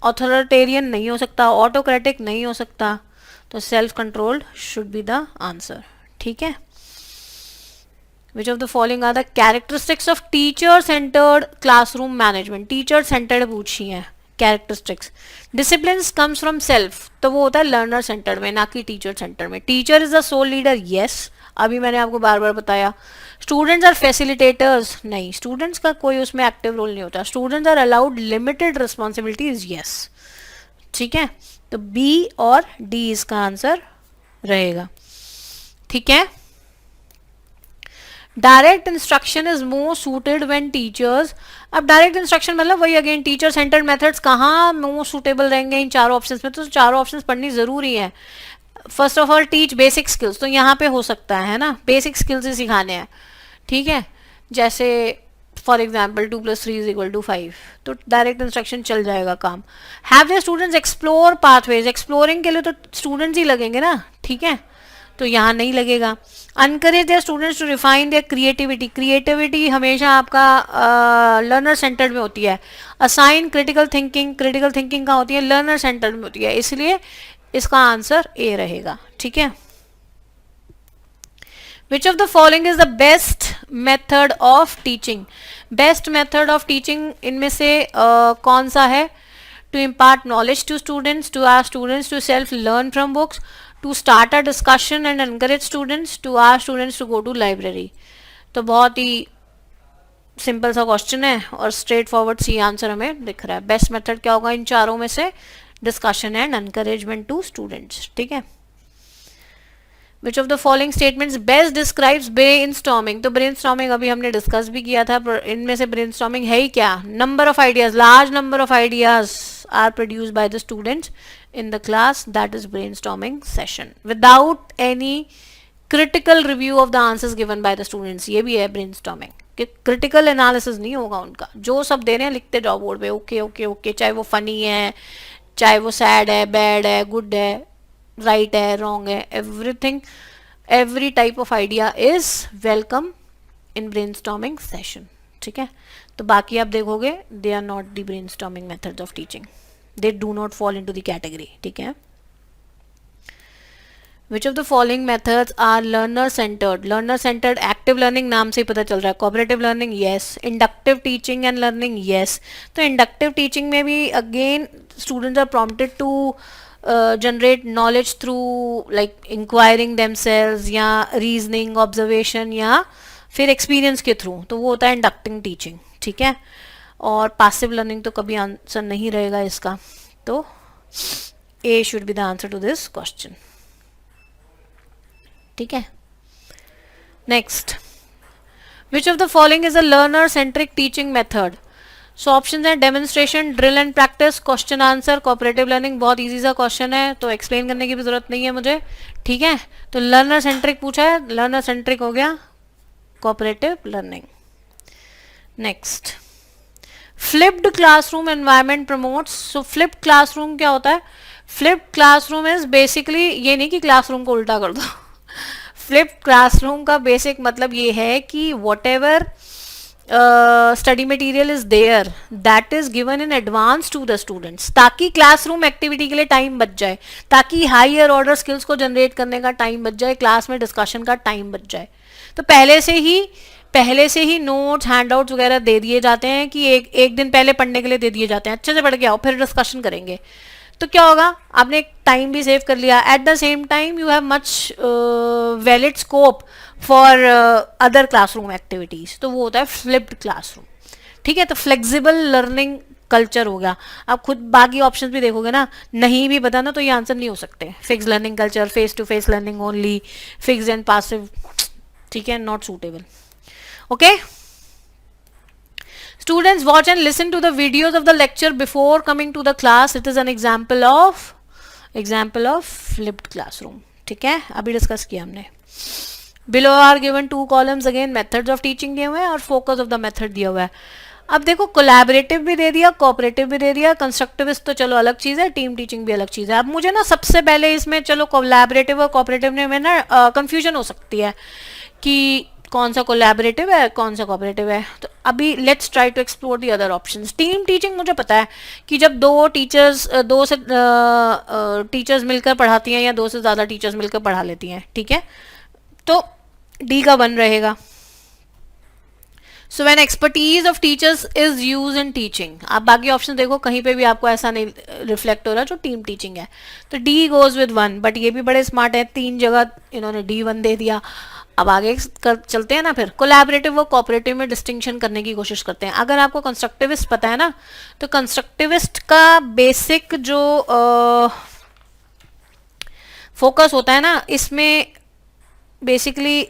[SPEAKER 1] ऑथोरिटेरियन नहीं हो सकता, ऑटोक्रेटिक नहीं हो सकता, तो self controlled should be the answer. ठीक है. Which of the following are the characteristics of teacher-centered classroom management? Teacher-centered पूछी है characteristics. Discipline comes from self, तो वो होता है learner centered में, ना कि teacher centered में. Teacher is the sole leader, yes. अभी मैंने आपको बार बार बताया. Students are facilitators, नहीं. Students का कोई उसमें active role नहीं होता. Students are allowed limited responsibilities, yes. ठीक है. तो B और D इसका आंसर रहेगा. ठीक है. Direct instruction is more suited when teachers. अब डायरेक्ट इंस्ट्रक्शन मतलब वही अगेन टीचर सेंटर्ड मेथड्स कहाँ मोर सूटेबल रहेंगे इन चारों ऑप्शंस में, तो चारों ऑप्शंस पढ़नी जरूरी है. First of all teach basic skills, तो यहाँ पे हो सकता है ना, बेसिक स्किल्स ही सिखाने हैं. ठीक है. जैसे फॉर एग्जाम्पल 2+3=5, तो डायरेक्ट इंस्ट्रक्शन चल जाएगा काम. Have the students explore pathways, exploring के लिए तो स्टूडेंट्स ही लगेंगे ना. ठीक है. तो यहाँ नहीं लगेगा. Encourage their students to refine their creativity, creativity हमेशा आपका लर्नर सेंटर्ड में होती है. Assign critical thinking, critical thinking कहाँ होती है, लर्नर सेंटर्ड में होती है, इसलिए इसका आंसर ए रहेगा. ठीक है. Which of the following is the best method of teaching? Best method of teaching इनमें से कौन सा है? To impart knowledge to students, to ask students to self learn from books, to start a discussion and encourage students, to ask students to go to library. तो बहुत ही simple सा question है और स्ट्रेट फॉरवर्ड सी आंसर हमें दिख रहा है. Best method क्या होगा इन चारों में से? Discussion and encouragement to students. ठीक है. Which of the following statements best describes brainstorming? तो ब्रेनस्टॉर्मिंग अभी हमने डिस्कस भी किया था. इनमें से ब्रेनस्टॉर्मिंग है ही क्या? Number of ideas, large number of ideas are produced by the students in the class, that is brainstorming session without any critical review of the answers given by the students. ये भी है brainstorming कि critical analysis नहीं होगा उनका, जो सब दे रहे हैं लिखते जाओ बोर्ड पे, ओके ओके ओके, चाहे वो फनी है, चाहे वो सैड है, बैड है, गुड है, राइट है, रॉन्ग है, everything, every type of idea is welcome in brainstorming session. ठीक है. तो बाकी आप देखोगे they are not the brainstorming methods of teaching, they do not fall into the category. ठीक है. Which of the following methods are learner centered? Learner centered active learning नाम से ही पता चल रहा है. Cooperative learning yes. Inductive teaching and learning yes. तो इंडक्टिव टीचिंग में भी again students are prompted to generate knowledge through like inquiring themselves या रीजनिंग, ऑब्जर्वेशन या फिर एक्सपीरियंस के थ्रू, तो वो होता है इंडक्टिंग टीचिंग. ठीक है. और पैसिव लर्निंग तो कभी आंसर नहीं रहेगा इसका, तो A should be the answer to this question. ठीक है. Next, which of the following is a learner centric teaching method? So option है demonstration, drill and practice, question answer, cooperative learning. बहुत इजी सा question है तो explain करने की भी जरूरत नहीं है मुझे. ठीक है. तो लर्नर सेंट्रिक पूछा है, लर्नर सेंट्रिक हो गया cooperative learning. Next, flipped classroom environment promotes. So flipped classroom क्या होता है? फ्लिप्ड क्लासरूम इज बेसिकली ये नहीं कि क्लासरूम को उल्टा कर दो. फ्लिप्ड क्लासरूम का बेसिक मतलब ये है कि whatever study material is there that is given in advance to the students, ताकि क्लासरूम एक्टिविटी के लिए टाइम बच जाए, ताकि हायर ऑर्डर स्किल्स को जनरेट करने का टाइम बच जाए, क्लास में डिस्कशन का टाइम बच जाए. तो पहले से ही नोट्स, हैंडआउट्स वगैरह दे दिए जाते हैं कि एक दिन पहले पढ़ने के लिए दे दिए जाते हैं, अच्छे से पढ़ के आओ फिर डिस्कशन करेंगे. तो क्या होगा, आपने एक टाइम भी सेव कर लिया. Eight the same time you have much valid scope for other classroom activities. तो वो होता है फ्लिप्ड क्लासरूम. ठीक है. तो फ्लेक्सिबल लर्निंग कल्चर हो गया. आप खुद बाकी ऑप्शंस भी देखोगे ना, नहीं भी पता ना तो ये आंसर नहीं हो सकते. Fix learning culture, face to face learning only, fix and passive, ठीक है, not suitable. Okay. Students watch and listen to the videos of the lecture before coming to the class. It is an example of flipped classroom. ठीक है. अभी discuss किया हमने. Below are given 2 columns, again methods of teaching दिए हुए हैं और focus of the method दिया हुआ है. अब देखो कोलैबोरेटिव भी दे दिया, कोऑपरेटिव भी दे दिया, कंस्ट्रक्टिविस्ट तो चलो अलग चीज़ है, टीम टीचिंग भी अलग चीज़ है. अब मुझे ना सबसे पहले इसमें चलो कोलैबोरेटिव और कोऑपरेटिव में ना कंफ्यूजन हो सकती है कि कौन सा कोलैबोरेटिव है, कौन सा कोऑपरेटिव है। तो अभी let's try to explore the other options. Team teaching मुझे पता है कि जब दो से टीचर्स मिलकर पढ़ाती हैं या दो से ज़्यादा टीचर्स मिलकर पढ़ा लेती हैं, ठीक है, तो डी का 1 रहेगा। So when expertise of teachers is use in teaching, आप बाकी ऑप्शन देखो कहीं पे भी आपको ऐसा नहीं रिफ्लेक्ट हो रहा जो टीम टीचिंग है, तो डी गोज विद 1। बट ये भी बड़े स्मार्ट है, 3 जगह इन्होंने D1 दे दिया। अब आगे चलते हैं ना, फिर कोलैबोरेटिव व कोऑपरेटिव में डिस्टिंक्शन करने की कोशिश करते हैं। अगर आपको कंस्ट्रक्टिविस्ट पता है ना, तो कंस्ट्रक्टिविस्ट का बेसिक जो फोकस होता है ना, इसमें बेसिकली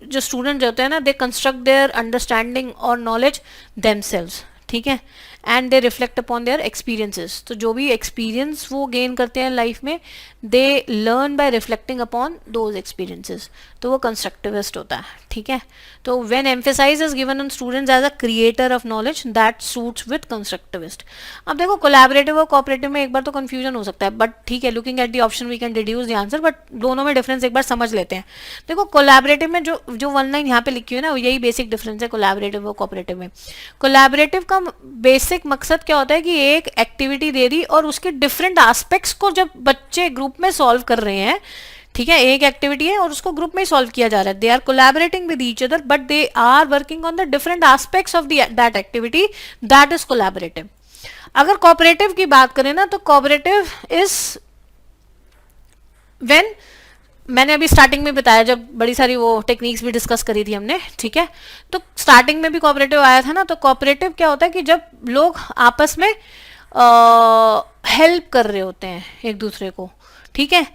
[SPEAKER 1] जो स्टूडेंट होते हैं ना, दे कंस्ट्रक्ट देयर अंडरस्टैंडिंग और नॉलेज देमसेल्व्स, ठीक है, and they reflect upon their experiences. तो जो भी एक्सपीरियंस वो गेन करते हैं लाइफ में, they learn by reflecting upon those experiences, तो वो कंस्ट्रक्टिविस्ट होता है, ठीक है। तो when emphasize is given on students as a creator of knowledge, that suits with constructivist. अब देखो कोलैबोरेटिव और कोऑपरेटिव में एक बार तो कंफ्यूजन हो सकता है, बट ठीक है, looking at the option we can deduce the answer, but दोनों में डिफरेंस एक बार समझ लेते हैं। देखो कोलैबोरेटिव में जो 1 लाइन यहाँ पे लिखी हुई है ना, यही बेसिक डिफरेंस है कोलैबोरेटिव और कोऑपरेटिव में। कोलैबोरेटिव का बेसिक मकसद क्या होता है कि एक एक्टिविटी दे दी और उसके डिफरेंट एस्पेक्ट्स को जब बच्चे ग्रुप में सॉल्व कर रहे हैं, ठीक है, एक एक्टिविटी है और उसको ग्रुप में ही सॉल्व किया जा रहा है, they are collaborating with each other but they are working on the different aspects of that activity, that is collaborative. अगर कोऑपरेटिव की बात करें ना, तो कोऑपरेटिव इज व्हेन, मैंने अभी स्टार्टिंग में बताया जब बड़ी सारी वो टेक्निक्स भी डिस्कस करी थी हमने, ठीक है, तो स्टार्टिंग में भी कोऑपरेटिव आया था ना। तो कोऑपरेटिव क्या होता है कि जब लोग आपस में हेल्प कर रहे होते हैं एक दूसरे को, ठीक है,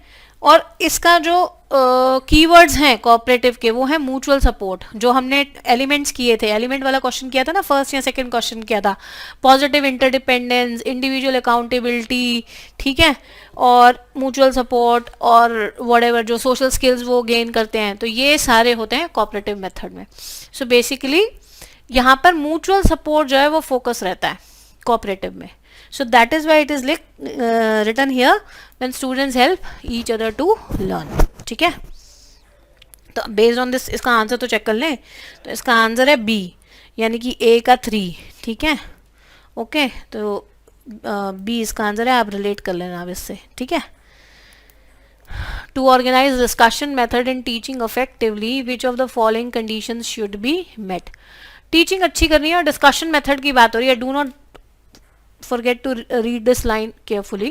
[SPEAKER 1] और इसका जो कीवर्ड्स हैं कोऑपरेटिव के, वो है म्यूचुअल सपोर्ट, जो हमने एलिमेंट्स किए थे, एलिमेंट वाला क्वेश्चन किया था ना, फर्स्ट या सेकंड क्वेश्चन किया था, पॉजिटिव इंटरडिपेंडेंस, इंडिविजुअल अकाउंटेबिलिटी, ठीक है, और म्यूचुअल सपोर्ट और व्हाटएवर जो सोशल स्किल्स वो गेन करते हैं, तो ये सारे होते हैं कोऑपरेटिव मेथड में। सो बेसिकली यहाँ पर म्यूचुअल सपोर्ट जो है वो फोकस रहता है कोऑपरेटिव में। So that is why it is written here when students help each other to learn, ठीक है। तो बेस्ड ऑन दिस इसका आंसर तो चेक कर लें, तो इसका आंसर है बी, यानी कि ए का 3, ठीक है, ओके। तो बी इसका आंसर है, आप रिलेट कर लेना अब इससे, ठीक है। To organize discussion method in teaching effectively, which of the following conditions should be met. Teaching अच्छी करनी है और डिस्कशन मेथड की बात हो रही है, do not forget to read this line carefully.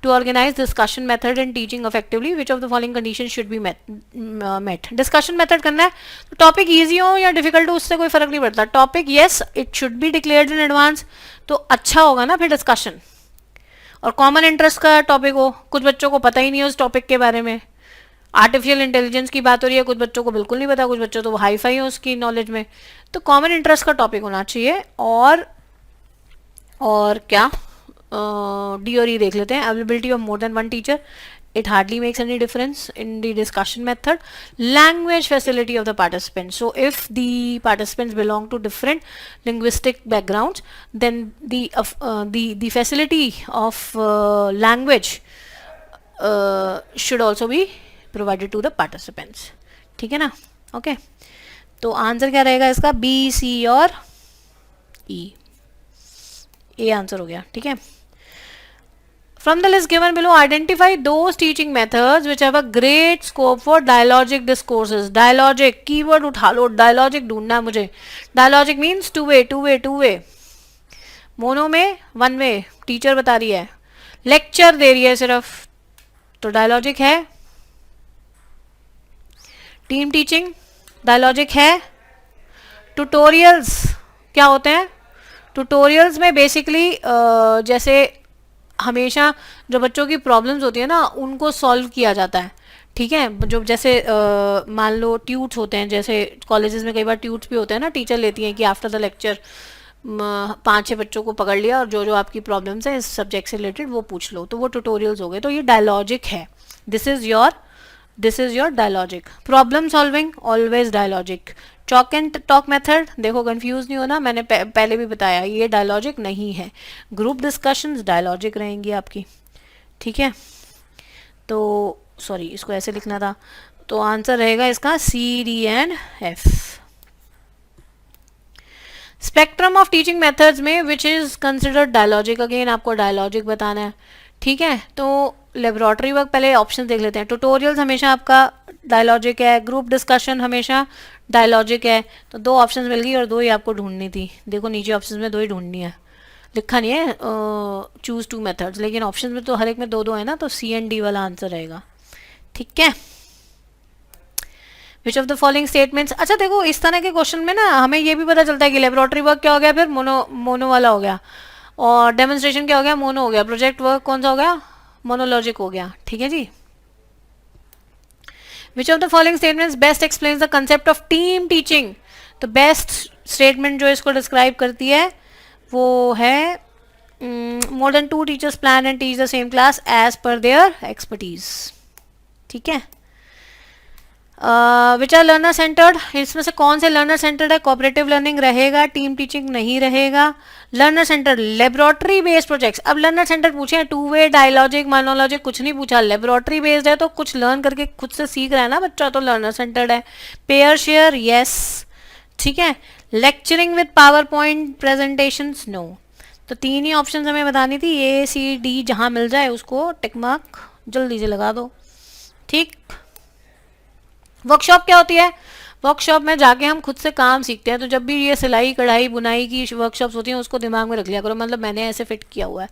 [SPEAKER 1] To organize discussion method and teaching effectively, which of the following conditions should be met? Discussion method करना है तो टॉपिक इजी हो या डिफिकल्ट हो उससे कोई फर्क नहीं पड़ता। Topic yes it should be declared in advance, तो अच्छा होगा ना फिर डिस्कशन। और कॉमन इंटरेस्ट का टॉपिक हो, कुछ बच्चों को पता ही नहीं है उस टॉपिक के बारे में, आर्टिफिशियल इंटेलिजेंस की बात हो रही है, कुछ बच्चों को बिल्कुल नहीं पता, कुछ बच्चों तो हाई फाई हो उसकी नॉलेज में, तो कॉमन इंटरेस्ट का टॉपिक होना चाहिए। और क्या डी और ई देख लेते हैं। Availability of more than 1 teacher, it hardly makes any difference in the discussion method. Language facility of the participants, so if the participants belong to different linguistic backgrounds, then the facility of language should also be provided to the participants, ठीक है ना, okay. तो answer क्या रहेगा इसका, B, सी और ई, A answer हो गया, ठीक है। From the list given below, identify those teaching methods which have a great scope for dialogic discourses. Dialogic keyword उठा लो, dialogic ढूंढना है मुझे। Dialogic means two way. Mono में 1 way, टीचर बता रही है, लेक्चर दे रही है सिर्फ, तो डायलॉजिक है। टीम टीचिंग डायलॉजिक है। ट्यूटोरियल्स क्या होते हैं, ट्यूटोरियल्स में बेसिकली जैसे हमेशा जो बच्चों की प्रॉब्लम्स होती है ना, उनको सॉल्व किया जाता है, ठीक है। जो जैसे मान लो ट्यूट्स होते हैं, जैसे कॉलेजेस में कई बार ट्यूट्स भी होते हैं ना, टीचर लेती हैं कि आफ्टर द लेक्चर 5-6 बच्चों को पकड़ लिया और जो आपकी प्रॉब्लम्स हैं इस सब्जेक्ट से रिलेटेड वो पूछ लो, तो वो ट्यूटोरियल्स हो गए। तो ये डायलॉजिक है, this is your dialogic. Problem solving always dialogic. Chalk and talk method, देखो कंफ्यूज नहीं होना, मैंने पहले भी बताया ये डायलॉजिक नहीं है। ग्रुप डिस्कशंस डायलॉजिक रहेंगी आपकी, ठीक है। तो सॉरी, इसको ऐसे लिखना था, तो आंसर रहेगा इसका C, D and F. Spectrum of teaching methods में which is considered dialogic, again आपको डायलॉजिक बताना है, ठीक है। तो लेबोरेटरी वर्क पहले ऑप्शन देख लेते हैं। ट्यूटोरियल्स हमेशा आपका डायलॉजिक है, ग्रुप डिस्कशन हमेशा डायलॉजिक है। तो दो ऑप्शंस मिल गई और दो ही आपको ढूंढनी थी। देखो नीचे ऑप्शंस में दो ही ढूंढनी है, लिखा नहीं है चूज टू मेथड्स, लेकिन ऑप्शन में तो हर एक में दो दो है ना, तो सी एंड डी वाला आंसर रहेगा, ठीक है। Which of the following statements, अच्छा देखो इस तरह के क्वेश्चन में ना हमें ये भी पता चलता है कि लेबोरेटरी वर्क क्या हो गया, फिर मोनो वाला हो गया, और डेमोन्स्ट्रेशन क्या हो गया, मोनो हो गया, प्रोजेक्ट वर्क कौन सा हो गया, मोनोलॉजिक हो गया, ठीक है जी। Which of the following statements best explains the concept of team teaching, तो बेस्ट स्टेटमेंट जो इसको डिस्क्राइब करती है वो है more than 2 teachers plan and teach the same class as per their expertise, ठीक है। विच आर लर्नर सेंटर्ड, इसमें से कौन से लर्नर सेंटर्ड है, कोऑपरेटिव लर्निंग रहेगा, टीम टीचिंग नहीं रहेगा। Learner centred laboratory based projects, अब लर्नर सेंटर्ड पूछे हैं 2 वे, डायलॉजिक, मोनोलॉजिक कुछ नहीं पूछा, लेबोरेटरी बेस्ड है तो कुछ लर्न करके खुद से सीख रहा है ना बच्चा, तो लर्नर सेंटर्ड है। पेयर शेयर यस, ठीक है। Lecturing with power point presentation no. तो 3 ही ऑप्शन हमें बतानी थी, ए सी डी, जहां मिल जाए उसको टिक मार्क जल्दी से लगा दो, ठीक। वर्कशॉप क्या होती है, वर्कशॉप में जाके हम खुद से काम सीखते हैं। तो जब भी ये सिलाई कढ़ाई बुनाई की वर्कशॉप्स होती हैं उसको दिमाग में रख लिया करो, मतलब मैंने ऐसे फिट किया हुआ है।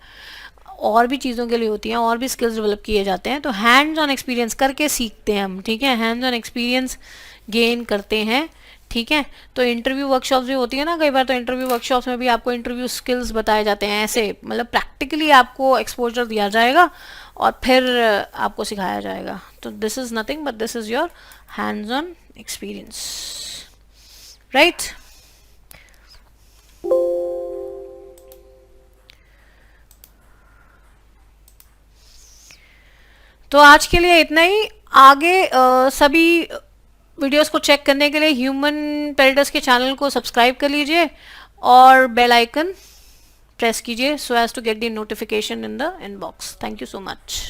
[SPEAKER 1] और भी चीज़ों के लिए होती हैं, और भी स्किल्स डेवलप किए जाते हैं। तो हैंड्स ऑन एक्सपीरियंस करके सीखते हैं हम, ठीक है, हैंड्स ऑन एक्सपीरियंस गेन करते हैं, ठीक है। तो इंटरव्यू वर्कशॉप्स भी होती है ना कई बार, तो इंटरव्यू वर्कशॉप्स में भी आपको इंटरव्यू स्किल्स बताए जाते हैं, ऐसे मतलब प्रैक्टिकली आपको एक्सपोजर दिया जाएगा और फिर आपको सिखाया जाएगा। तो this is nothing but this is your hands on experience, right. तो आज के लिए इतना ही। आगे सभी वीडियोस को चेक करने के लिए ह्यूमन पेरिटस के चैनल को सब्सक्राइब कर लीजिए और बेल आइकन प्रेस कीजिए so as to get the notification in the inbox. Thank you so much.